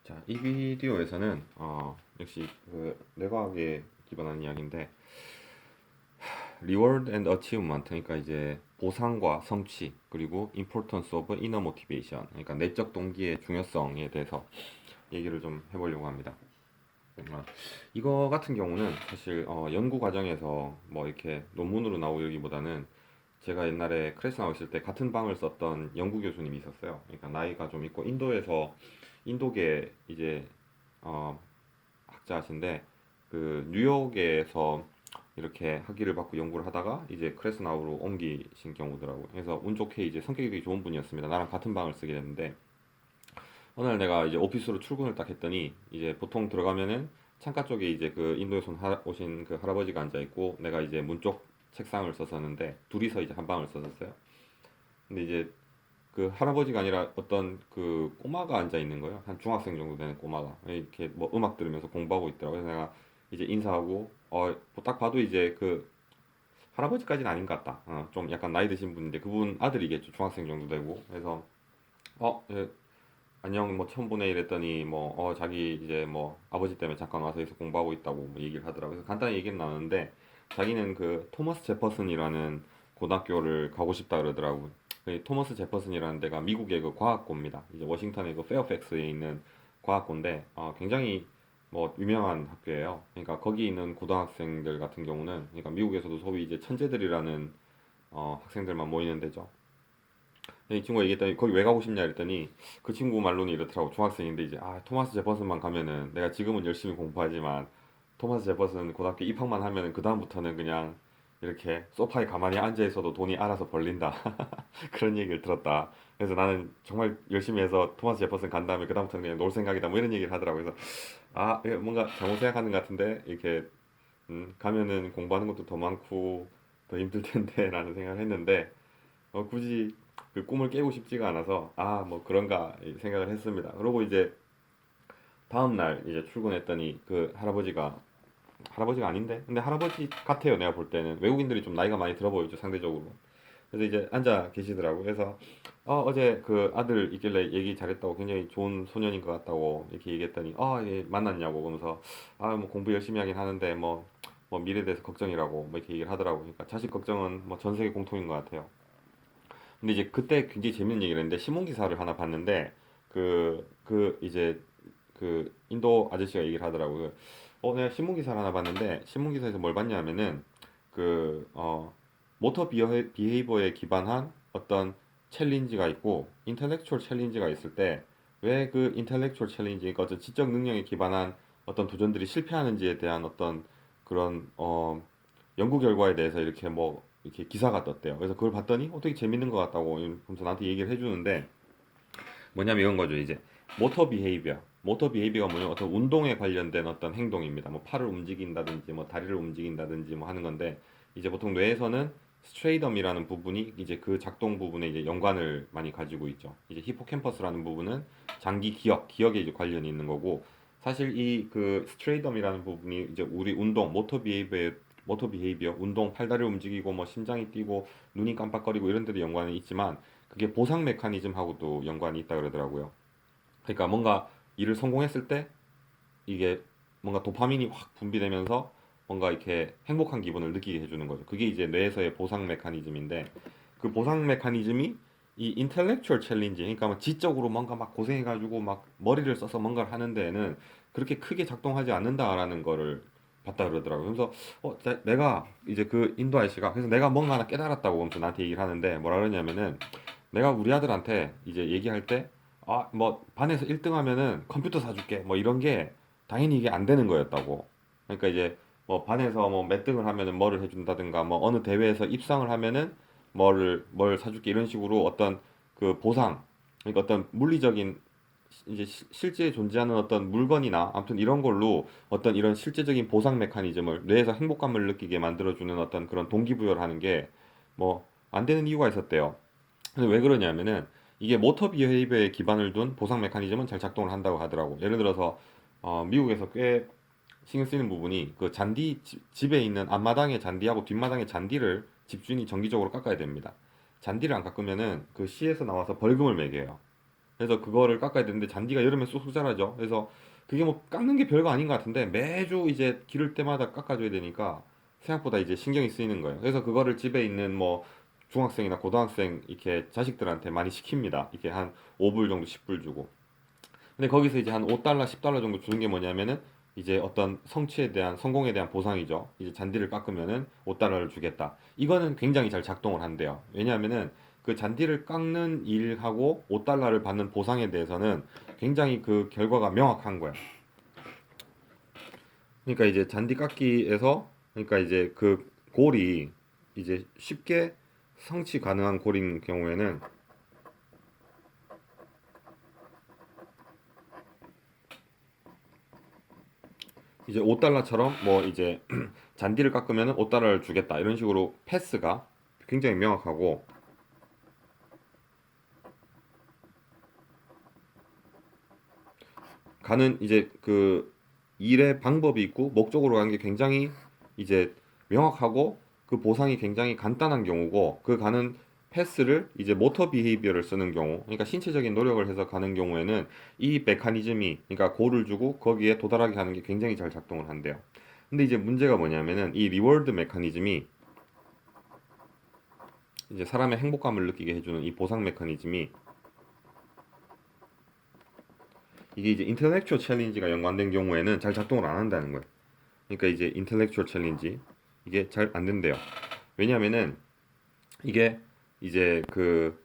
자, 이 비디오에서는 역시 그 뇌과학에 기반한 이야기인데 reward and achievement, 그러니까 이제 보상과 성취, 그리고 importance of inner motivation, 그러니까 내적 동기의 중요성에 대해서 얘기를 좀 해보려고 합니다. 어, 이거 같은 경우는 사실 연구 과정에서 뭐 이렇게 논문으로 나오기보다는 제가 옛날에 크래스 나오 있을 때 같은 방을 썼던 연구 교수님이 있었어요. 그러니까 나이가 좀 있고 인도에서 인도계 이제 어, 학자신데 그 뉴욕에서 이렇게 학위를 받고 연구를 하다가 이제 크레스나우로 옮기신 경우더라고요. 그래서 운 좋게 이제 성격이 되게 좋은 분이었습니다. 나랑 같은 방을 쓰게 됐는데 어느 날 내가 이제 오피스로 출근을 딱 했더니 이제 보통 들어가면은 창가 쪽에 이제 그 인도에서 오신 그 할아버지가 앉아 있고 내가 이제 문 쪽 책상을 썼었는데 둘이서 이제 한 방을 썼었어요. 근데 이제 그 할아버지가 아니라 어떤 그 꼬마가 앉아 있는 거예요. 한 중학생 정도 되는 꼬마가 이렇게 뭐 음악 들으면서 공부하고 있더라고요. 그래서 내가 이제 인사하고 딱 봐도 이제 그 할아버지까지는 아닌 것 같다. 좀 약간 나이 드신 분인데 그분 아들이겠죠. 중학생 정도 되고. 그래서 예, 안녕 뭐 처음 보내 이랬더니 뭐 자기 이제 뭐 아버지 때문에 잠깐 와서 여기서 공부하고 있다고 뭐 얘기를 하더라고요. 그래서 간단히 얘기는 나누는데 자기는 그 토머스 제퍼슨이라는 고등학교를 가고 싶다 그러더라고요. 그 토머스 제퍼슨이라는 데가 미국의 그 과학고입니다. 이제 워싱턴의 그 페어팩스에 있는 과학고인데 굉장히 뭐 유명한 학교예요. 그러니까 거기 있는 고등학생들 같은 경우는 그러니까 미국에서도 소위 이제 천재들이라는 학생들만 모이는 데죠. 이 친구가 얘기했더니 거기 왜 가고 싶냐 했더니 그 친구 말로는 이렇더라고. 중학생인데 이제 토마스 제퍼슨만 가면은 내가 지금은 열심히 공부하지만 토마스 제퍼슨 고등학교 입학만 하면은 그 다음부터는 그냥 이렇게 소파에 가만히 앉아 있어도 돈이 알아서 벌린다. 그런 얘기를 들었다. 그래서 나는 정말 열심히 해서 토마스 제퍼슨 간 다음에 그 다음부터는 그냥 놀 생각이다. 뭐 이런 얘기를 하더라고. 그래서 뭔가 잘못 생각하는 것 같은데 이렇게 가면은 공부하는 것도 더 많고 더 힘들 텐데 라는 생각을 했는데 굳이 그 꿈을 깨고 싶지가 않아서 뭐 그런가 생각을 했습니다. 그러고 이제 다음 날 이제 출근했더니 그 할아버지가 아닌데 근데 할아버지 같아요. 내가 볼 때는 외국인들이 좀 나이가 많이 들어 보이죠, 상대적으로. 그래서 이제 앉아 계시더라고. 그래서 어제 그 아들 있길래 얘기 잘했다고, 굉장히 좋은 소년인 것 같다고 이렇게 얘기했더니 예, 만났냐고 그러면서 뭐 공부 열심히 하긴 하는데 뭐 미래에 대해서 걱정이라고 뭐 이렇게 얘기를 하더라고. 그러니까 자식 걱정은 뭐 전 세계 공통인 것 같아요. 근데 이제 그때 굉장히 재밌는 얘기를 했는데 신문 기사를 하나 봤는데 이제 그 인도 아저씨가 얘기를 하더라고요. 내가 신문 기사를 하나 봤는데 신문 기사에서 뭘 봤냐면은 그 모터 비헤이버에 기반한 어떤 챌린지가 있고 인텔렉추얼 챌린지가 있을 때 왜 그 인텔렉추얼 챌린지, 그러니까 어떤 지적 능력에 기반한 어떤 도전들이 실패하는지에 대한 어떤 그런 연구 결과에 대해서 이렇게 뭐 이렇게 기사가 떴대요. 그래서 그걸 봤더니 되게 재밌는 것 같다고 그러면서 나한테 얘기를 해주는데 뭐냐면 이런 거죠. 이제 모터 비헤이비어가 뭐냐면 어떤 운동에 관련된 어떤 행동입니다. 뭐 팔을 움직인다든지 뭐 다리를 움직인다든지 뭐 하는 건데 이제 보통 뇌에서는 스트레이덤이라는 부분이 이제 그 작동 부분에 이제 연관을 많이 가지고 있죠. 이제 히포캠퍼스라는 부분은 장기 기억에 이제 관련이 있는 거고, 사실 이 그 스트레이덤이라는 부분이 이제 우리 운동 모터 비헤이비어 운동, 팔다리를 움직이고 뭐 심장이 뛰고 눈이 깜빡거리고 이런 데도 연관이 있지만 그게 보상 메커니즘하고도 연관이 있다 그러더라고요. 그러니까 뭔가 일을 성공했을 때 이게 뭔가 도파민이 확 분비되면서 뭔가 이렇게 행복한 기분을 느끼게 해주는 거죠. 그게 이제 뇌에서의 보상 메커니즘인데 그 보상 메커니즘이 이 인텔렉추얼 챌린지, 그러니까 막 지적으로 뭔가 막 고생해가지고 막 머리를 써서 뭔가를 하는 데에는 그렇게 크게 작동하지 않는다라는 거를 봤다 그러더라고요. 그래서 내가 이제 그 인도 아저씨가 그래서 내가 뭔가 하나 깨달았다고 하면서 나한테 얘기를 하는데 뭐라 그러냐면은 내가 우리 아들한테 이제 얘기할 때 뭐 반에서 1등 하면은 컴퓨터 사줄게 뭐 이런 게 당연히 이게 안 되는 거였다고. 그러니까 이제 뭐 반에서 뭐 몇 등을 하면은 뭐를 해준다든가 뭐 어느 대회에서 입상을 하면은 뭘 사줄게 이런 식으로 어떤 그 보상, 그러니까 어떤 물리적인 이제 실제 존재하는 어떤 물건이나 아무튼 이런 걸로 어떤 이런 실제적인 보상 메커니즘을 뇌에서 행복감을 느끼게 만들어주는 어떤 그런 동기부여를 하는 게 뭐 안 되는 이유가 있었대요. 근데 왜 그러냐면은 이게 모터 비헤이비어에 기반을 둔 보상 메커니즘은 잘 작동을 한다고 하더라고. 예를 들어서 미국에서 꽤 신경 쓰이는 부분이 그 집에 있는 앞마당의 잔디하고 뒷마당의 잔디를 집주인이 정기적으로 깎아야 됩니다. 잔디를 안 깎으면은 그 시에서 나와서 벌금을 매겨요. 그래서 그거를 깎아야 되는데 잔디가 여름에 쑥쑥 자라죠. 그래서 그게 뭐 깎는 게 별거 아닌 것 같은데 매주 이제 기를 때마다 깎아줘야 되니까 생각보다 이제 신경이 쓰이는 거예요. 그래서 그거를 집에 있는 뭐 중학생이나 고등학생 이렇게 자식들한테 많이 시킵니다. 이렇게 한 5불 정도 10불 주고. 근데 거기서 이제 한 5달러 10달러 정도 주는 게 뭐냐면은 이제 어떤 성취에 대한 성공에 대한 보상이죠. 이제 잔디를 깎으면은 5달러를 주겠다. 이거는 굉장히 잘 작동을 한대요. 왜냐하면은 그 잔디를 깎는 일하고 5달러를 받는 보상에 대해서는 굉장히 그 결과가 명확한 거야. 그러니까 이제 잔디 깎기에서 그러니까 이제 그 골이 이제 쉽게 성취 가능한 골인 경우에는 이제 5달러처럼 뭐 이제 잔디를 깎으면 5달러를 주겠다 이런 식으로 패스가 굉장히 명확하고 가는 이제 그 일의 방법이 있고 목적으로 가는 게 굉장히 이제 명확하고 그 보상이 굉장히 간단한 경우고 그 가는 패스를 이제 모터 비헤이비어를 쓰는 경우 그러니까 신체적인 노력을 해서 가는 경우에는 이 메커니즘이 그러니까 골을 주고 거기에 도달하게 하는 게 굉장히 잘 작동을 한대요. 근데 이제 문제가 뭐냐면은 이 리워드 메커니즘이 이제 사람의 행복감을 느끼게 해주는 이 보상 메커니즘이 이게 이제 인텔렉추얼 챌린지가 연관된 경우에는 잘 작동을 안 한다는 거예요. 그러니까 이제 인텔렉추얼 챌린지 이게 잘 안 된대요. 왜냐면은 이게 이제 그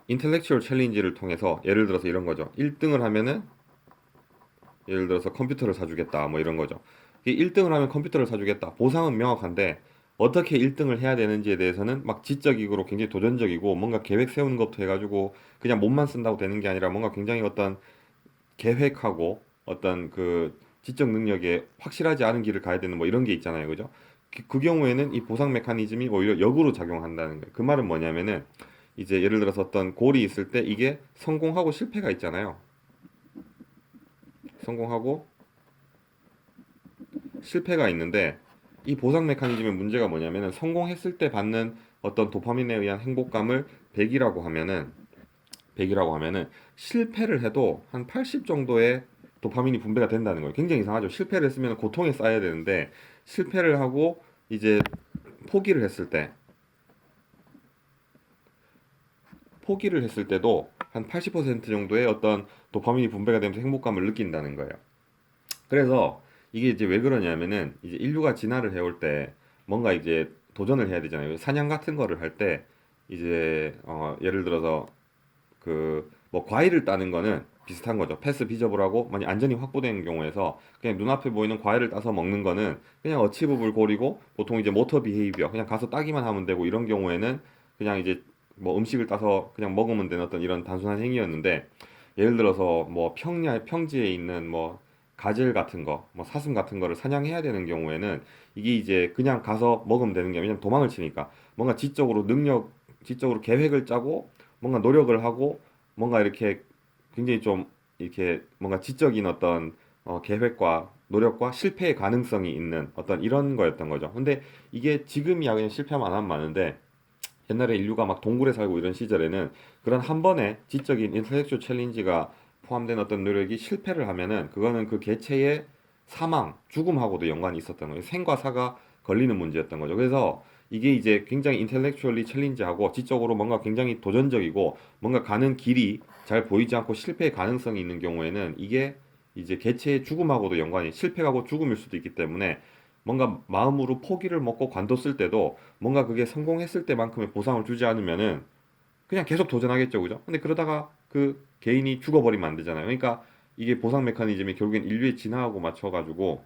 인텔렉추얼 챌린지를 통해서 예를 들어서 이런 거죠. 1등을 하면은 예를 들어서 컴퓨터를 사주겠다 뭐 이런 거죠. 1등을 하면 컴퓨터를 사주겠다. 보상은 명확한데 어떻게 1등을 해야 되는지에 대해서는 막 지적이고 굉장히 도전적이고 뭔가 계획 세우는 것부터 해가지고 그냥 몸만 쓴다고 되는 게 아니라 뭔가 굉장히 어떤 계획하고 어떤 그 지적 능력에 확실하지 않은 길을 가야 되는 뭐 이런 게 있잖아요. 그죠? 그 경우에는 이 보상 메커니즘이 오히려 역으로 작용한다는 거예요. 그 말은 뭐냐면은 이제 예를 들어서 어떤 골이 있을 때 이게 성공하고 실패가 있잖아요. 성공하고 실패가 있는데 이 보상 메커니즘의 문제가 뭐냐면은 성공했을 때 받는 어떤 도파민에 의한 행복감을 100이라고 하면은 100이라고 하면은 실패를 해도 한 80 정도의 도파민이 분배가 된다는 거예요. 굉장히 이상하죠. 실패를 했으면 고통에 쌓여야 되는데 실패를 하고 이제 포기를 했을 때 포기를 했을 때도 한 80% 정도의 어떤 도파민이 분배가 되면서 행복감을 느낀다는 거예요. 그래서 이게 이제 왜 그러냐면은 이제 인류가 진화를 해올 때 뭔가 이제 도전을 해야 되잖아요. 사냥 같은 거를 할 때 이제 예를 들어서 그 뭐 과일을 따는 거는 비슷한 거죠. 패스 비저블하고 만약 안전이 확보된 경우에서 그냥 눈앞에 보이는 과일을 따서 먹는 거는 그냥 어치브블 골이고 보통 이제 모터 비헤이비어 그냥 가서 따기만 하면 되고 이런 경우에는 그냥 이제 뭐 음식을 따서 그냥 먹으면 되는 어떤 이런 단순한 행위였는데 예를 들어서 뭐 평지에 있는 뭐 가젤 같은 거, 뭐 사슴 같은 거를 사냥해야 되는 경우에는 이게 이제 그냥 가서 먹으면 되는 게 아니라 왜냐면 도망을 치니까 뭔가 지적으로 계획을 짜고 뭔가 노력을 하고 뭔가 이렇게 굉장히 좀 이렇게 뭔가 지적인 어떤 계획과 노력과 실패의 가능성이 있는 어떤 이런 거였던 거죠. 근데 이게 지금이야 그냥 실패하면 안 하면 많은데 옛날에 인류가 막 동굴에 살고 이런 시절에는 그런 한 번의 지적인 인텔렉츄얼 챌린지가 포함된 어떤 노력이 실패를 하면은 그거는 그 개체의 사망, 죽음하고도 연관이 있었던 거예요. 생과 사가 걸리는 문제였던 거죠. 그래서 이게 이제 굉장히 인텔렉츄얼리 챌린지하고 지적으로 뭔가 굉장히 도전적이고 뭔가 가는 길이 잘 보이지 않고 실패의 가능성이 있는 경우에는 이게 이제 개체의 죽음하고도 연관이 실패하고 죽음일 수도 있기 때문에 뭔가 마음으로 포기를 먹고 관뒀을 때도 뭔가 그게 성공했을 때만큼의 보상을 주지 않으면은 그냥 계속 도전하겠죠, 그죠? 근데 그러다가 그 개인이 죽어버리면 안 되잖아요. 그러니까 이게 보상 메커니즘이 결국엔 인류의 진화하고 맞춰가지고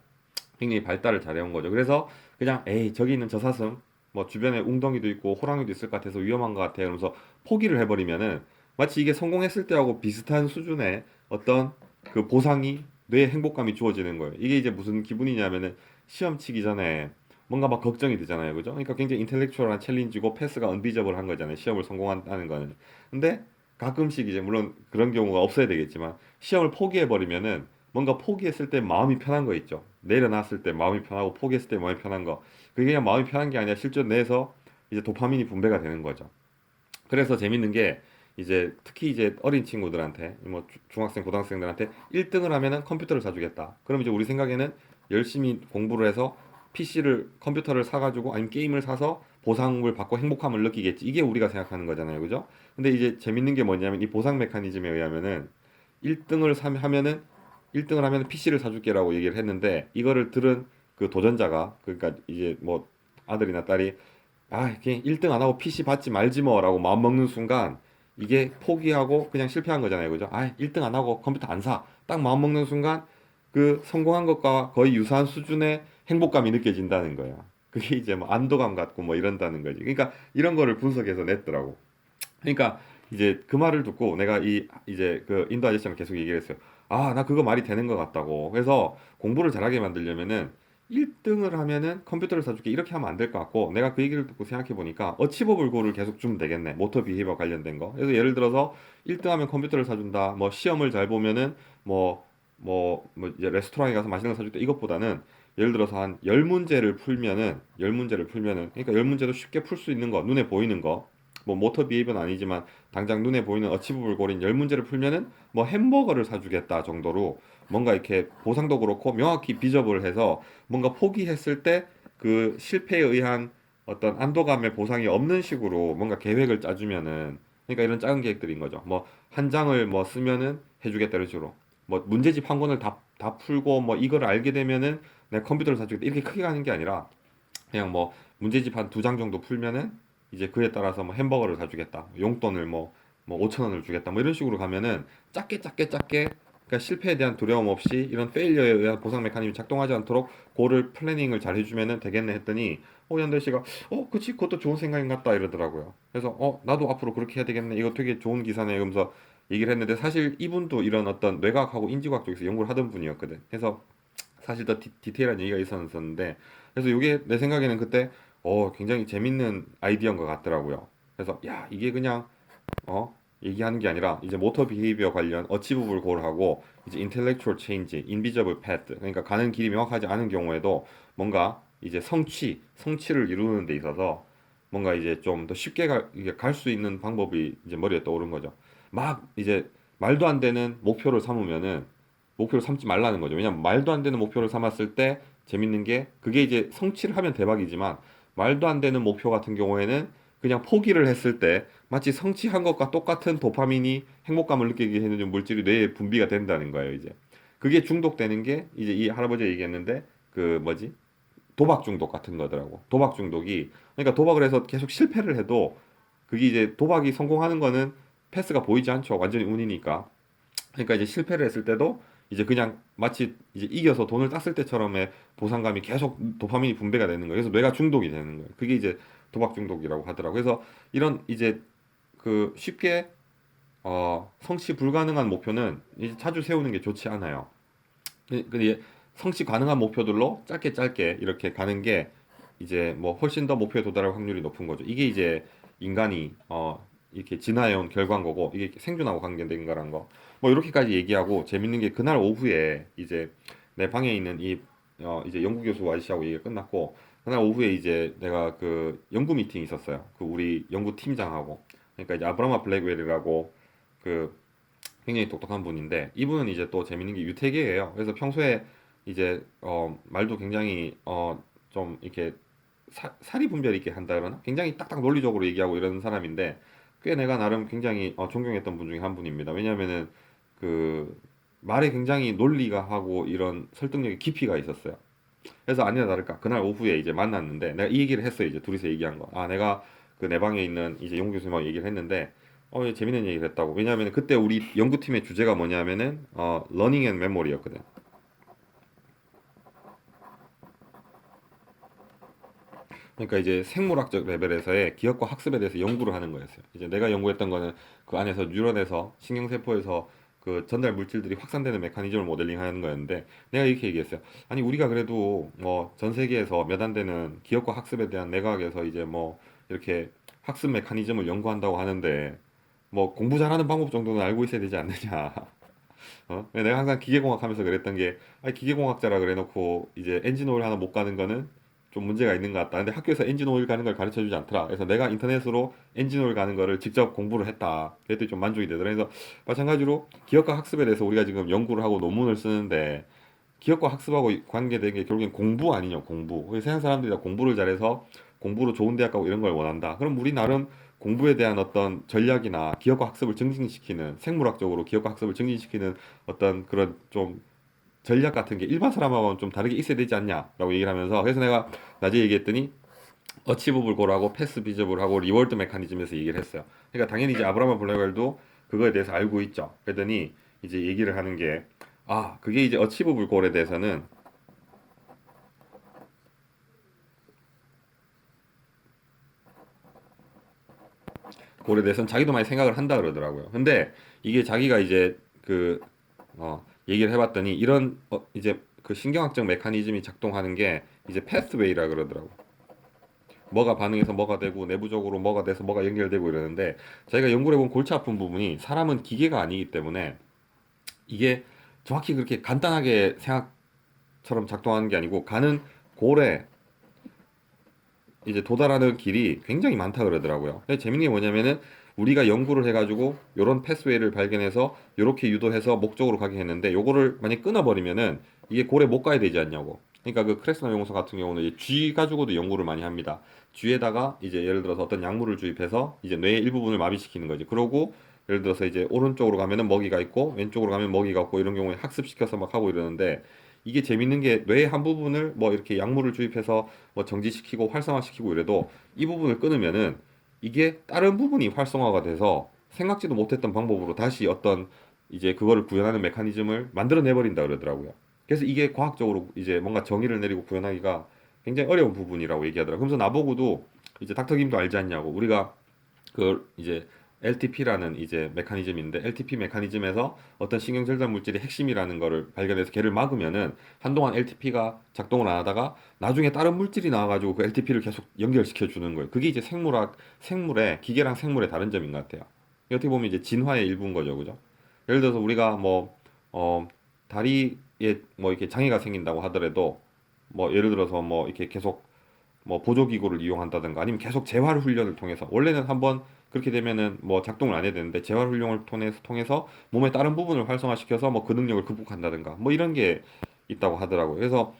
굉장히 발달을 잘해온 거죠. 그래서 그냥 에이 저기 있는 저 사슴 뭐 주변에 웅덩이도 있고 호랑이도 있을 것 같아서 위험한 것 같아 이러면서 포기를 해버리면은 마치 이게 성공했을 때하고 비슷한 수준의 어떤 그 보상이 뇌의 행복감이 주어지는 거예요. 이게 이제 무슨 기분이냐면은 시험 치기 전에 뭔가 막 걱정이 되잖아요. 그죠? 그러니까 굉장히 인텔렉추얼한 챌린지고 패스가 언비저블한 거잖아요. 시험을 성공한다는 거는. 근데 가끔씩 이제 물론 그런 경우가 없어야 되겠지만 시험을 포기해 버리면은 뭔가 포기했을 때 마음이 편한 거 있죠. 내려놨을 때 마음이 편하고 포기했을 때 마음이 편한 거. 그게 그냥 마음이 편한 게 아니라 실제 내에서 이제 도파민이 분배가 되는 거죠. 그래서 재밌는 게 이제 특히 이제 어린 친구들한테 뭐 중학생, 고등학생들한테 1등을 하면은 컴퓨터를 사주겠다. 그럼 이제 우리 생각에는 열심히 공부를 해서 PC를 컴퓨터를 사가지고 아니면 게임을 사서 보상을 받고 행복함을 느끼겠지. 이게 우리가 생각하는 거잖아요, 그죠? 근데 이제 재밌는 게 뭐냐면 이 보상 메커니즘에 의하면은 1등을 하면은 1등을 하면 PC를 사줄게라고 얘기를 했는데 이거를 들은 그 도전자가 그러니까 이제 뭐 아들이나 딸이 그냥 1등 안 하고 PC 받지 말지 뭐라고 마음 먹는 순간 이게 포기하고 그냥 실패한 거잖아요. 그죠? 1등 안 하고 컴퓨터 안 사. 딱 마음 먹는 순간 그 성공한 것과 거의 유사한 수준의 행복감이 느껴진다는 거야. 그게 이제 뭐 안도감 같고 뭐 이런다는 거지. 그러니까 이런 거를 분석해서 냈더라고. 그러니까 이제 그 말을 듣고 내가 이제 그 인도 아저씨랑 계속 얘기를 했어요. 나 그거 말이 되는 것 같다고. 그래서 공부를 잘하게 만들려면은 1등을 하면은 컴퓨터를 사줄게 이렇게 하면 안 될 것 같고 내가 그 얘기를 듣고 생각해 보니까 어치버블 고를 계속 주면 되겠네. 모터 비헤이버 관련된 거. 그래서 예를 들어서 1등 하면 컴퓨터를 사준다. 뭐 시험을 잘 보면은 뭐 이제 레스토랑에 가서 맛있는 거 사줄게 이것보다는 예를 들어서 한 10문제를 풀면은 10문제를 풀면은 그러니까 10문제도 쉽게 풀 수 있는 거 눈에 보이는 거 뭐 모터 비헤이버는 아니지만 당장 눈에 보이는 어치버블 골인 10문제를 풀면은 뭐 햄버거를 사주겠다 정도로 뭔가 이렇게 보상도 그렇고 명확히 비접을 해서 뭔가 포기했을 때 그 실패에 의한 어떤 안도감의 보상이 없는 식으로 뭔가 계획을 짜주면은 그러니까 이런 작은 계획들인 거죠. 뭐 한 장을 뭐 쓰면은 해주겠다 이런 식으로 뭐 문제집 한 권을 다 풀고 뭐 이걸 알게 되면은 내가 컴퓨터를 사주겠다 이렇게 크게 가는 게 아니라 그냥 뭐 문제집 한 2장 정도 풀면은 이제 그에 따라서 뭐 햄버거를 사주겠다. 용돈을 뭐 5천 원을 주겠다. 뭐 이런 식으로 가면은 작게 그러니까 실패에 대한 두려움 없이 이런 페일리어에 의한 보상 메커니즘이 작동하지 않도록 그거를 플래닝을 잘 해주면은 되겠네 했더니 연대 씨가 그치 그것도 좋은 생각인 것 같다 이러더라고요. 그래서 나도 앞으로 그렇게 해야 되겠네. 이거 되게 좋은 기사네. 이러면서 얘기를 했는데 사실 이분도 이런 어떤 뇌과학하고 인지과학 쪽에서 연구를 하던 분이었거든. 그래서 사실 더 디테일한 얘기가 있었는데 그래서 이게 내 생각에는 그때 굉장히 재밌는 아이디어인 것 같더라고요. 그래서 야 이게 그냥 얘기하는 게 아니라 이제 모터 비헤이비어 관련 어치브블 골하고 이제 인텔렉추얼 체인지, 인비저블 패드 그러니까 가는 길이 명확하지 않은 경우에도 뭔가 이제 성취를 이루는 데 있어서 뭔가 이제 좀 더 쉽게 갈 수 있는 방법이 이제 머리에 떠오른 거죠. 막 이제 말도 안 되는 목표를 삼지 말라는 거죠. 왜냐면 말도 안 되는 목표를 삼았을 때 재밌는 게 그게 이제 성취를 하면 대박이지만 말도 안 되는 목표 같은 경우에는 그냥 포기를 했을 때 마치 성취한 것과 똑같은 도파민이 행복감을 느끼게 해주는 물질이 뇌에 분비가 된다는 거예요, 이제. 그게 중독되는 게 이제 이 할아버지가 얘기했는데 그 뭐지? 도박 중독 같은 거더라고. 도박 중독이 그러니까 도박을 해서 계속 실패를 해도 그게 이제 도박이 성공하는 거는 패스가 보이지 않죠. 완전히 운이니까. 그러니까 이제 실패를 했을 때도 이제 그냥 마치 이제 이겨서 돈을 땄을 때처럼의 보상감이 계속 도파민이 분배가 되는 거예요. 그래서 뇌가 중독이 되는 거예요. 그게 이제 도박 중독이라고 하더라고요. 그래서 이런 이제 그 쉽게 성취 불가능한 목표는 이제 자주 세우는 게 좋지 않아요. 근데 성취 가능한 목표들로 짧게 이렇게 가는 게 이제 뭐 훨씬 더 목표에 도달할 확률이 높은 거죠. 이게 이제 인간이 이렇게 진화해온 결과인 거고 이게 생존하고 관계된 거란 거. 뭐 이렇게까지 얘기하고 재밌는 게 그날 오후에 이제 내 방에 있는 이제 연구 교수 아저씨하고 얘기가 끝났고 그날 오후에 이제 내가 그 연구 미팅이 있었어요. 그 우리 연구 팀장하고 그러니까 이제 아브라마 블랙웰이라고 그 굉장히 똑똑한 분인데 이분은 이제 또 재밌는 게 유태계예요. 그래서 평소에 이제 말도 굉장히 좀 이렇게 사리 분별 있게 한다 그러나 굉장히 딱딱 논리적으로 얘기하고 이러는 사람인데 꽤 내가 나름 굉장히 존경했던 분 중에 한 분입니다. 왜냐하면은 그 말에 굉장히 논리가 하고 이런 설득력의 깊이가 있었어요. 그래서 아니나 다를까 그날 오후에 이제 만났는데 내가 이 얘기를 했어요. 이제 둘이서 얘기한 거. 내가 그 내 방에 있는 이제 연구 교수님하고 얘기를 했는데 재밌는 얘기를 했다고. 왜냐하면 그때 우리 연구팀의 주제가 뭐냐면은 러닝 앤 메모리였거든. 그러니까 이제 생물학적 레벨에서의 기억과 학습에 대해서 연구를 하는 거였어요. 이제 내가 연구했던 거는 그 안에서 뉴런에서 신경세포에서 그 전달 물질들이 확산되는 메커니즘을 모델링하는 거였는데 내가 이렇게 얘기했어요. 아니 우리가 그래도 뭐 전 세계에서 몇 안 되는 기억과 학습에 대한 내과학에서 이제 뭐 이렇게 학습 메커니즘을 연구한다고 하는데 뭐 공부 잘하는 방법 정도는 알고 있어야 되지 않느냐. 내가 항상 기계공학 하면서 그랬던 게, 아니, 기계공학자라 그래 놓고, 이제 엔진오일 하나 못 가는 거는 좀 문제가 있는 것 같다. 근데 학교에서 엔진 오일 가는 걸 가르쳐 주지 않더라. 그래서 내가 인터넷으로 엔진 오일 가는 거를 직접 공부를 했다. 그랬더니 좀 만족이 되더라. 그래서 마찬가지로 기억과 학습에 대해서 우리가 지금 연구를 하고 논문을 쓰는데 기억과 학습하고 관계된 게 결국엔 공부 아니냐, 공부. 세상 사람들이 다 공부를 잘해서 공부로 좋은 대학 가고 이런 걸 원한다. 그럼 우리 나름 공부에 대한 어떤 전략이나 기억과 학습을 증진시키는, 생물학적으로 기억과 학습을 증진시키는 어떤 그런 좀 전략 같은 게 일반 사람하고는 좀 다르게 있어야 되지 않냐라고 얘기를 하면서, 그래서 내가 낮에 얘기했더니 어치버블 골하고 패스 비저블하고 리워드 메커니즘에서 얘기를 했어요. 그러니까 당연히 이제 아브라함 블랙웰도 그거에 대해서 알고 있죠. 그랬더니 이제 얘기를 하는 게, 그게 이제 어치버블 골에 대해서는 자기도 많이 생각을 한다 그러더라고요. 근데 이게 자기가 이제 얘기를 해봤더니 이런 이제 그 신경학적 메커니즘이 작동하는 게 이제 패스웨이라 그러더라고. 뭐가 반응해서 뭐가 되고 내부적으로 뭐가 돼서 뭐가 연결되고 이러는데, 자기가 연구를 해본 골치 아픈 부분이 사람은 기계가 아니기 때문에 이게 정확히 그렇게 간단하게 생각처럼 작동하는 게 아니고 가는 골에 이제 도달하는 길이 굉장히 많다 그러더라고요. 근데 재밌는 게 뭐냐면은 우리가 연구를 해가지고 요런 패스웨이를 발견해서 요렇게 유도해서 목적으로 가게 했는데 요거를 만약 끊어버리면은 이게 고래 못 가야 되지 않냐고. 그러니까 그 크레스너 용소 같은 경우는 이제 쥐 가지고도 연구를 많이 합니다. 쥐에다가 이제 예를 들어서 어떤 약물을 주입해서 이제 뇌의 일부분을 마비시키는 거지. 그러고 예를 들어서 이제 오른쪽으로 가면은 먹이가 있고 왼쪽으로 가면 먹이가 없고 이런 경우에 학습시켜서 막 하고 이러는데, 이게 재밌는 게 뇌의 한 부분을 뭐 이렇게 약물을 주입해서 뭐 정지시키고 활성화시키고 이래도 이 부분을 끊으면은 이게 다른 부분이 활성화가 돼서 생각지도 못했던 방법으로 다시 어떤 이제 그거를 구현하는 메커니즘을 만들어내 버린다 그러더라고요. 그래서 이게 과학적으로 이제 뭔가 정의를 내리고 구현하기가 굉장히 어려운 부분이라고 얘기하더라고요. 그러면서 나보고도 이제 닥터 김도 알지 않냐고, 우리가 그 이제 LTP라는 이제 메커니즘인데, LTP 메커니즘에서 어떤 신경절단 물질의 핵심이라는 거를 발견해서 걔를 막으면은 한동안 LTP가 작동을 안 하다가 나중에 다른 물질이 나와가지고 그 LTP를 계속 연결시켜 주는 거예요. 그게 이제 생물의 기계랑 생물의 다른 점인 것 같아요. 어떻게 보면 이제 진화의 일부인 거죠, 그죠? 예를 들어서 우리가 다리에 뭐 이렇게 장애가 생긴다고 하더라도 뭐 예를 들어서 뭐 이렇게 계속 뭐 보조기구를 이용한다든가 아니면 계속 재활 훈련을 통해서, 원래는 한번 그렇게 되면은 뭐 작동을 안 해야 되는데 재활 훈련을 통해서 몸의 다른 부분을 활성화시켜서 뭐 그 능력을 극복한다든가 뭐 이런 게 있다고 하더라고요. 그래서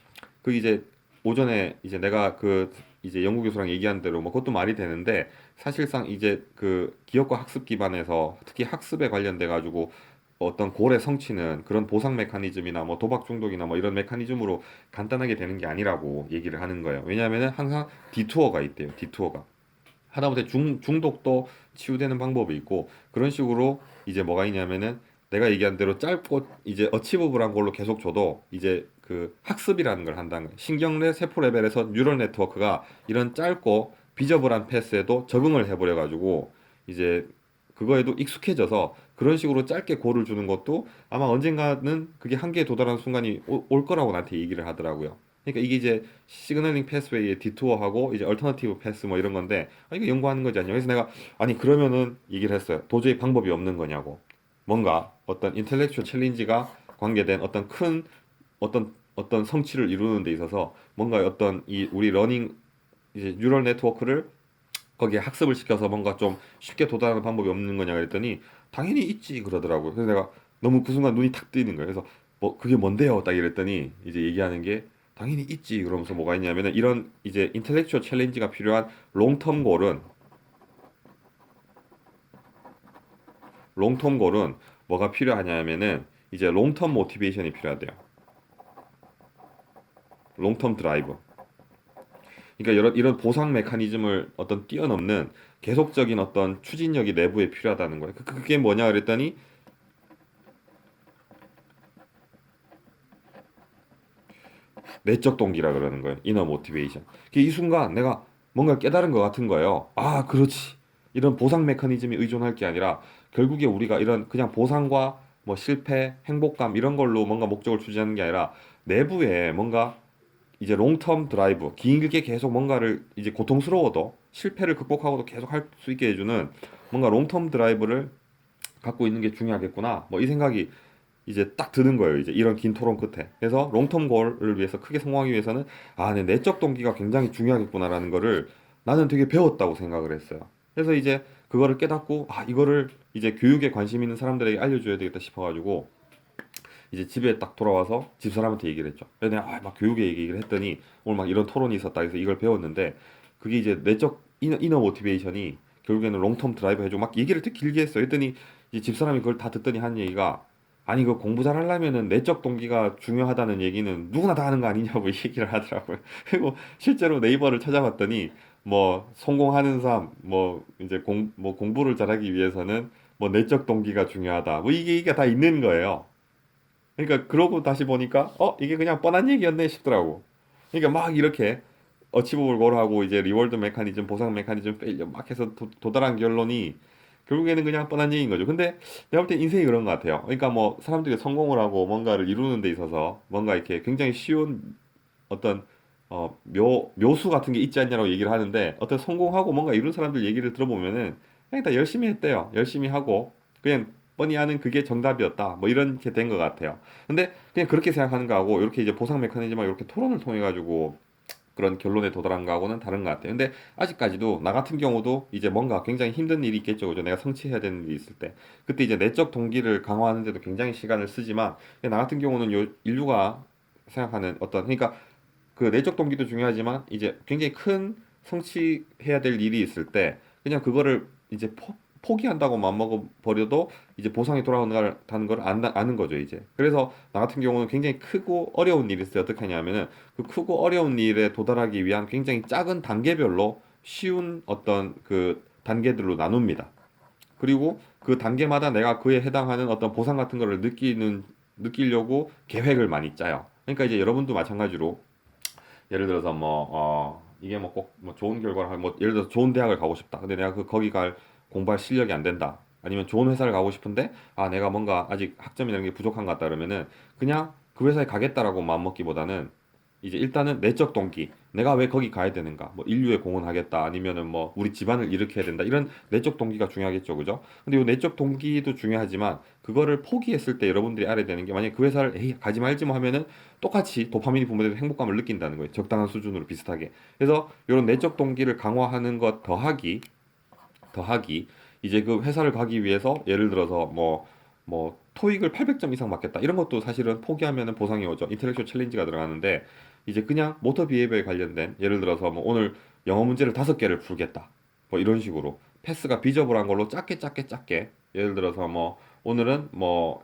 그 이제 오전에 이제 내가 그 이제 연구 교수랑 얘기한 대로 뭐 그것도 말이 되는데, 사실상 이제 그 기억과 학습 기반에서 특히 학습에 관련돼 가지고 어떤 고래 성취는 그런 보상 메커니즘이나 뭐 도박 중독이나 뭐 이런 메커니즘으로 간단하게 되는 게 아니라고 얘기를 하는 거예요. 왜냐하면은 항상 디투어가 있대요. 디투어가. 하다못해 중독도 치유되는 방법이 있고, 그런 식으로 이제 뭐가 있냐면은 내가 얘기한 대로 짧고 이제 어치버블한 걸로 계속 줘도 이제 그 학습이라는 걸 한다는 거예요. 신경내 세포 레벨에서 뉴럴 네트워크가 이런 짧고 비저블한 패스에도 적응을 해버려 가지고 이제 그거에도 익숙해져서 그런 식으로 짧게 골을 주는 것도 아마 언젠가는 그게 한계에 도달하는 순간이 올 거라고 나한테 얘기를 하더라고요. 그러니까 이게 이제 시그널링 패스웨이의 디투어하고 이제 얼터너티브 패스 뭐 이런 건데, 이거 연구하는 거지 않냐. 그래서 내가 아니 그러면은 얘기를 했어요. 도저히 방법이 없는 거냐고. 뭔가 어떤 인텔렉츄얼 챌린지가 관계된 어떤 큰 어떤 성취를 이루는 데 있어서 뭔가 어떤 이 우리 러닝 이제 뉴럴 네트워크를 거기에 학습을 시켜서 뭔가 좀 쉽게 도달하는 방법이 없는 거냐 그랬더니 당연히 있지 그러더라고요. 그래서 내가 너무 그 순간 눈이 탁 뜨이는 거예요. 그래서 뭐 그게 뭔데요? 딱 이랬더니 이제 얘기하는 게 당연히 있지 그러면서 뭐가 있냐면은 이런 이제 인텔렉츄얼 챌린지가 필요한 롱텀 골은 뭐가 필요하냐면은 이제 롱텀 모티베이션이 필요하대요. 롱텀 드라이브. 그러니까 이런 보상 메커니즘을 어떤 뛰어넘는 계속적인 어떤 추진력이 내부에 필요하다는 거예요. 그게 뭐냐 그랬더니 내적 동기라 그러는 거예요. 이너 모티베이션. 이 순간 내가 뭔가 깨달은 것 같은 거예요. 아, 그렇지. 이런 보상 메커니즘이 의존할 게 아니라 결국에 우리가 이런 그냥 보상과 뭐 실패, 행복감 이런 걸로 뭔가 목적을 추지하는 게 아니라 내부에 뭔가 이제 롱텀 드라이브, 길게 계속 뭔가를 이제 고통스러워도 실패를 극복하고도 계속 할 수 있게 해주는 뭔가 롱텀 드라이브를 갖고 있는 게 중요하겠구나. 뭐 이 생각이 이제 딱 드는 거예요. 이제 이런 긴 토론 끝에. 그래서 롱텀 골을 위해서 크게 성공하기 위해서는 내 내적 동기가 굉장히 중요하겠구나라는 거를 나는 되게 배웠다고 생각을 했어요. 그래서 이제 그거를 깨닫고 이거를 이제 교육에 관심 있는 사람들에게 알려줘야 되겠다 싶어가지고 이제 집에 딱 돌아와서 집사람한테 얘기를 했죠. 그래서 내가 막 교육에 얘기를 했더니 오늘 막 이런 토론이 있었다 해서 이걸 배웠는데 그게 이제 내적 이너 모티베이션이 결국에는 롱텀 드라이브 해주고 막 얘기를 되게 길게 했어요. 했더니 이제 집사람이 그걸 다 듣더니 한 얘기가 아니 그 공부 잘하려면은 내적 동기가 중요하다는 얘기는 누구나 다 하는 거 아니냐고 얘기를 하더라고요. 그리고 실제로 네이버를 찾아봤더니 뭐 성공하는 삶, 뭐 이제 공부를 잘하기 위해서는 뭐 내적 동기가 중요하다. 뭐 이게 다 있는 거예요. 그러니까 그러고 다시 보니까 이게 그냥 뻔한 얘기였네 싶더라고. 그러니까 막 이렇게 어치버블 골하고 이제 리워드 메커니즘, 보상 메커니즘 페일려 막 해서 도달한 결론이 결국에는 그냥 뻔한 얘기인 거죠. 근데 내가 볼 때 인생이 그런 것 같아요. 그러니까 뭐 사람들이 성공을 하고 뭔가를 이루는 데 있어서 뭔가 이렇게 굉장히 쉬운 어떤 묘수 같은 게 있지 않냐라고 얘기를 하는데 어떤 성공하고 뭔가 이룬 사람들 얘기를 들어보면은 그냥 다 열심히 했대요. 열심히 하고 그냥 뻔히 하는 그게 정답이었다. 뭐 이렇게 된 것 같아요. 근데 그냥 그렇게 생각하는 거하고 이렇게 이제 보상 메커니즘하고 이렇게 토론을 통해 가지고 그런 결론에 도달한 거하고는 다른 것 같아요. 근데 아직까지도 나 같은 경우도 이제 뭔가 굉장히 힘든 일이 있겠죠. 그죠? 내가 성취해야 되는 일이 있을 때. 그때 이제 내적 동기를 강화하는데도 굉장히 시간을 쓰지만 나 같은 경우는 인류가 생각하는 그러니까 그 내적 동기도 중요하지만 이제 굉장히 큰 성취해야 될 일이 있을 때 그냥 그거를 이제 포기한다고 마음먹어 버려도 이제 보상이 돌아온다는 걸 아는 거죠 이제. 그래서 나 같은 경우는 굉장히 크고 어려운 일이 있을 때 어떻게 하냐면은 그 크고 어려운 일에 도달하기 위한 굉장히 작은 단계별로 쉬운 어떤 그 단계들로 나눕니다. 그리고 그 단계마다 내가 그에 해당하는 어떤 보상 같은 거를 느끼려고 계획을 많이 짜요. 그러니까 이제 여러분도 마찬가지로 예를 들어서 이게 뭐 꼭 뭐 좋은 결과를 뭐 예를 들어서 좋은 대학을 가고 싶다. 근데 내가 거기 갈 공부할 실력이 안 된다. 아니면 좋은 회사를 가고 싶은데 내가 뭔가 아직 학점이라는 게 부족한 것 같다 그러면은 그냥 그 회사에 가겠다라고 마음먹기보다는 이제 일단은 내적 동기, 내가 왜 거기 가야 되는가, 뭐 인류에 공헌하겠다, 아니면은 뭐 우리 집안을 일으켜야 된다, 이런 내적 동기가 중요하겠죠, 그죠? 근데 이 내적 동기도 중요하지만 그거를 포기했을 때 여러분들이 알아야 되는 게 만약에 그 회사를 에이 가지 말지 뭐 하면은 똑같이 도파민이 분비돼서 행복감을 느낀다는 거예요, 적당한 수준으로 비슷하게. 그래서 이런 내적 동기를 강화하는 것 더하기 이제 그 회사를 가기 위해서 예를 들어서 토익을 800점 이상 맞겠다 이런 것도 사실은 포기하면은 보상이 오죠. 인텔렉츄얼 챌린지가 들어가는데 이제 그냥 모터 비헤이버에 관련된 예를 들어서 뭐 오늘 영어 문제를 5개를 풀겠다 뭐 이런 식으로 패스가 비저블한 걸로 작게 예를 들어서 뭐 오늘은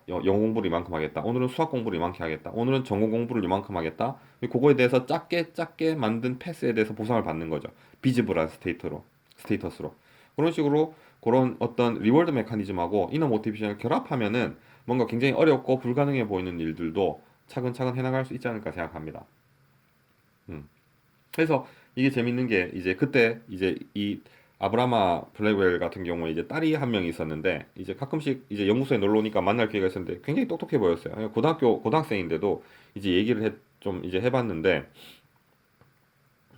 영어 공부를 이만큼 하겠다, 오늘은 수학 공부를 이만큼 하겠다, 오늘은 전공 공부를 이만큼 하겠다, 그거에 대해서 작게 만든 패스에 대해서 보상을 받는 거죠. 비즈블한 스테이터스로 그런 식으로 그런 어떤 리워드 메커니즘하고 이너 모티베이션을 결합하면은 뭔가 굉장히 어렵고 불가능해 보이는 일들도 차근차근 해나갈 수 있지 않을까 생각합니다. 음. 그래서 이게 재밌는 게 이제 그때 이제 이 아브라마 블랙웰 같은 경우에 이제 딸이 한 명이 있었는데 이제 가끔씩 이제 연구소에 놀러 오니까 만날 기회가 있었는데 굉장히 똑똑해 보였어요. 그냥 고등학생인데도 이제 얘기를 좀 이제 해봤는데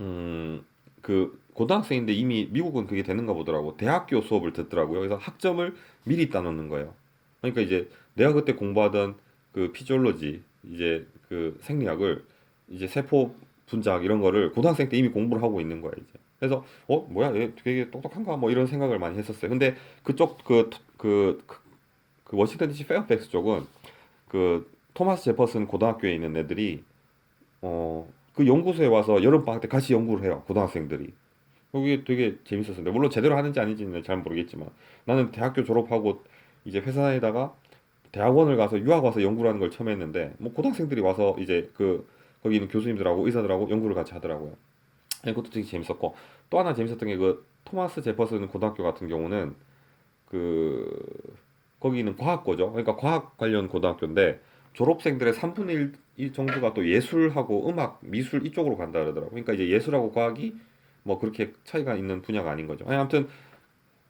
음, 그 고등학생인데 이미 미국은 그게 되는가 보더라고. 대학교 수업을 듣더라고요. 그래서 학점을 미리 따놓는 거예요. 그러니까 이제 내가 그때 공부하던 그 피지올로지 이제 그 생리학을 이제 세포 분작 이런 거를 고등학생 때 이미 공부를 하고 있는 거야 이제. 그래서 뭐야 얘 되게 똑똑한가 뭐 이런 생각을 많이 했었어요. 근데 그쪽 그 워싱턴 DC 페어팩스 쪽은 그 토마스 제퍼슨 고등학교에 있는 애들이 그 연구소에 와서 여름방학 때 같이 연구를 해요. 고등학생들이. 그게 되게 재밌었는데 물론 제대로 하는지 아닌지는 잘 모르겠지만 나는 대학교 졸업하고 이제 회사 다니다가 대학원을 가서 유학 와서 연구를 하는 걸 처음 했는데 뭐 고등학생들이 와서 이제 거기 있는 교수님들하고 의사들하고 연구를 같이 하더라고요. 그것도 되게 재밌었고 또 하나 재밌었던 게 그 토마스 제퍼슨 고등학교 같은 경우는 그 거기는 과학고죠. 그러니까 과학 관련 고등학교인데 졸업생들의 3분의 1 정도가 또 예술하고 음악, 미술 이쪽으로 간다 그러더라고. 그러니까 이제 예술하고 과학이 뭐 그렇게 차이가 있는 분야가 아닌 거죠. 아니, 아무튼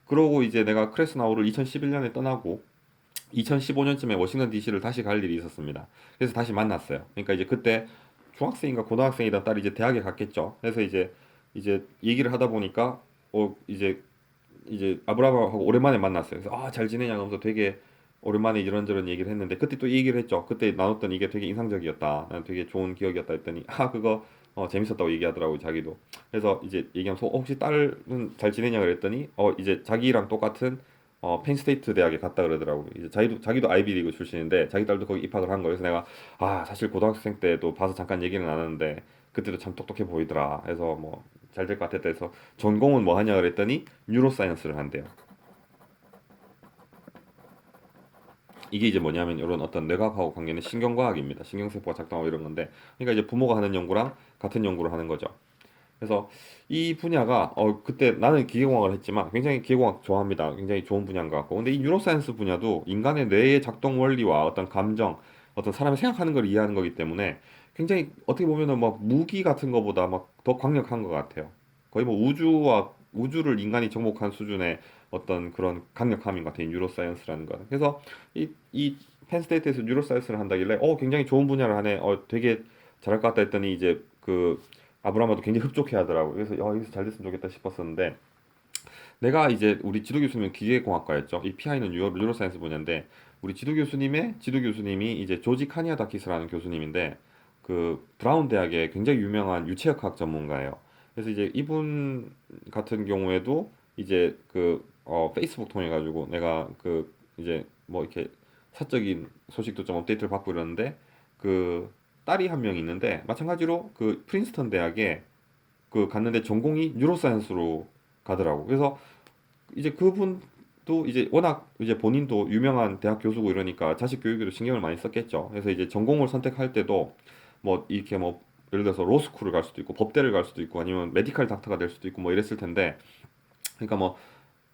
그러고 이제 내가 크레스나우를 2011년에 떠나고 2015년쯤에 워싱턴 DC를 다시 갈 일이 있었습니다. 그래서 다시 만났어요. 그러니까 이제 그때 중학생인가 고등학생이던 딸이 이제 대학에 갔겠죠. 그래서 이제 얘기를 하다 보니까 이제 아브라함하고 오랜만에 만났어요. 그래서 잘 지내냐 하면서 되게 오랜만에 이런저런 얘기를 했는데 그때 또 이 얘기를 했죠. 그때 나눴던 이게 되게 인상적이었다. 난 되게 좋은 기억이었다 했더니 그거 재밌었다고 얘기하더라고요, 자기도. 그래서 이제 얘기하면서 혹시 딸은 잘 지내냐 그랬더니 이제 자기랑 똑같은 펜스테이트 대학에 갔다 그러더라고요. 이제 자기도 아이비리그 출신인데 자기 딸도 거기 입학을 한 거예요. 그래서 내가 사실 고등학생 때도 봐서 잠깐 얘기는 나눴는데 그때도 참 똑똑해 보이더라. 그래서 뭐 잘 될 것 같았다 해서 전공은 뭐 하냐 그랬더니 뉴로사이언스를 한대요. 이게 이제 뭐냐면 이런 어떤 뇌과학하고 관계는 신경과학입니다. 신경세포가 작동하고 이런 건데, 그러니까 이제 부모가 하는 연구랑 같은 연구를 하는 거죠. 그래서 이 분야가 그때 나는 기계공학을 했지만 굉장히 기계공학 좋아합니다. 굉장히 좋은 분야인 것 같고, 근데 이 뉴로사이언스 분야도 인간의 뇌의 작동 원리와 어떤 감정, 어떤 사람이 생각하는 걸 이해하는 거기 때문에 굉장히 어떻게 보면은 막 무기 같은 거보다 막 더 강력한 것 같아요. 거의 뭐 우주를 인간이 정복한 수준의 어떤 그런 강력함인 것 같아요. 이 뉴로사이언스라는 거는. 그래서 이 펜스테이트에서 뉴로사이언스를 한다길래 굉장히 좋은 분야를 하네. 되게 잘할 것 같다 했더니 이제 그 아브라마도 굉장히 흡족해 하더라고요. 그래서 여기서 잘 됐으면 좋겠다 싶었었는데 내가 이제 우리 지도 교수님은 기계공학과였죠. 이 PI는 뉴로사이언스 분야인데 우리 지도 교수님이 이제 조지 카니아다키스라는 교수님인데 그 브라운 대학의 굉장히 유명한 유체역학 전문가예요. 그래서 이제 이분 같은 경우에도 이제 페이스북 통해 가지고 내가 이제 뭐 이렇게 사적인 소식도 좀 업데이트를 받고 이러는데 그 딸이 한 명 있는데 마찬가지로 그 프린스턴 대학에 갔는데 전공이 뉴로사이언스로 가더라고. 그래서 이제 그분도 이제 워낙 이제 본인도 유명한 대학 교수고 이러니까 자식 교육에도 신경을 많이 썼겠죠. 그래서 이제 전공을 선택할 때도 뭐 이렇게 뭐 예를 들어서 로스쿨을 갈 수도 있고 법대를 갈 수도 있고 아니면 메디컬 닥터가 될 수도 있고 뭐 이랬을 텐데 그러니까 뭐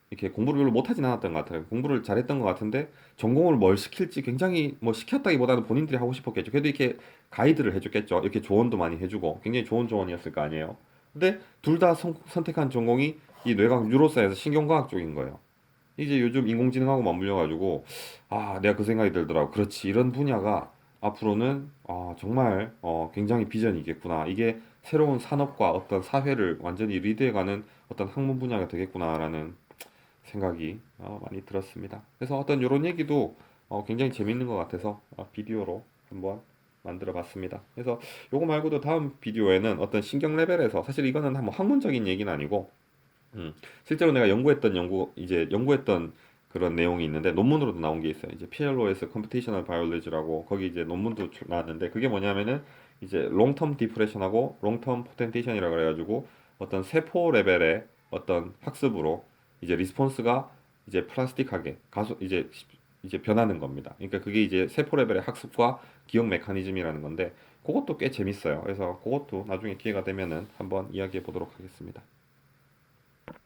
이렇게 공부를 별로 못하진 않았던 것 같아요. 공부를 잘했던 것 같은데 전공을 뭘 시킬지 굉장히 뭐 시켰다기보다는 본인들이 하고 싶었겠죠. 그래도 이렇게 가이드를 해줬겠죠. 이렇게 조언도 많이 해주고 굉장히 좋은 조언이었을 거 아니에요. 근데 둘 다 선택한 전공이 이 뇌과학 뉴로사에서 신경과학 쪽인 거예요. 이제 요즘 인공지능하고 맞물려가지고 내가 그 생각이 들더라고. 그렇지, 이런 분야가 앞으로는 정말 굉장히 비전이 있겠구나. 이게 새로운 산업과 어떤 사회를 완전히 리드해가는 어떤 학문 분야가 되겠구나라는 생각이 많이 들었습니다. 그래서 어떤 이런 얘기도 굉장히 재밌는 것 같아서 비디오로 한번 만들어 봤습니다. 그래서 요거 말고도 다음 비디오에는 어떤 신경 레벨에서 사실 이거는 뭐 학문적인 얘기는 아니고 실제로 내가 연구했던 그런 내용이 있는데 논문으로도 나온 게 있어요. 이제 PLOS Computational Biology라고 거기 이제 논문도 나왔는데 그게 뭐냐면은 이제 롱텀 디프레션하고 롱텀 포텐테이션이라 그래가지고 어떤 세포 레벨의 어떤 학습으로 이제 리스폰스가 이제 플라스틱하게 이제 변하는 겁니다. 그러니까 그게 이제 세포 레벨의 학습과 기억 메커니즘이라는 건데 그것도 꽤 재밌어요. 그래서 그것도 나중에 기회가 되면은 한번 이야기해 보도록 하겠습니다.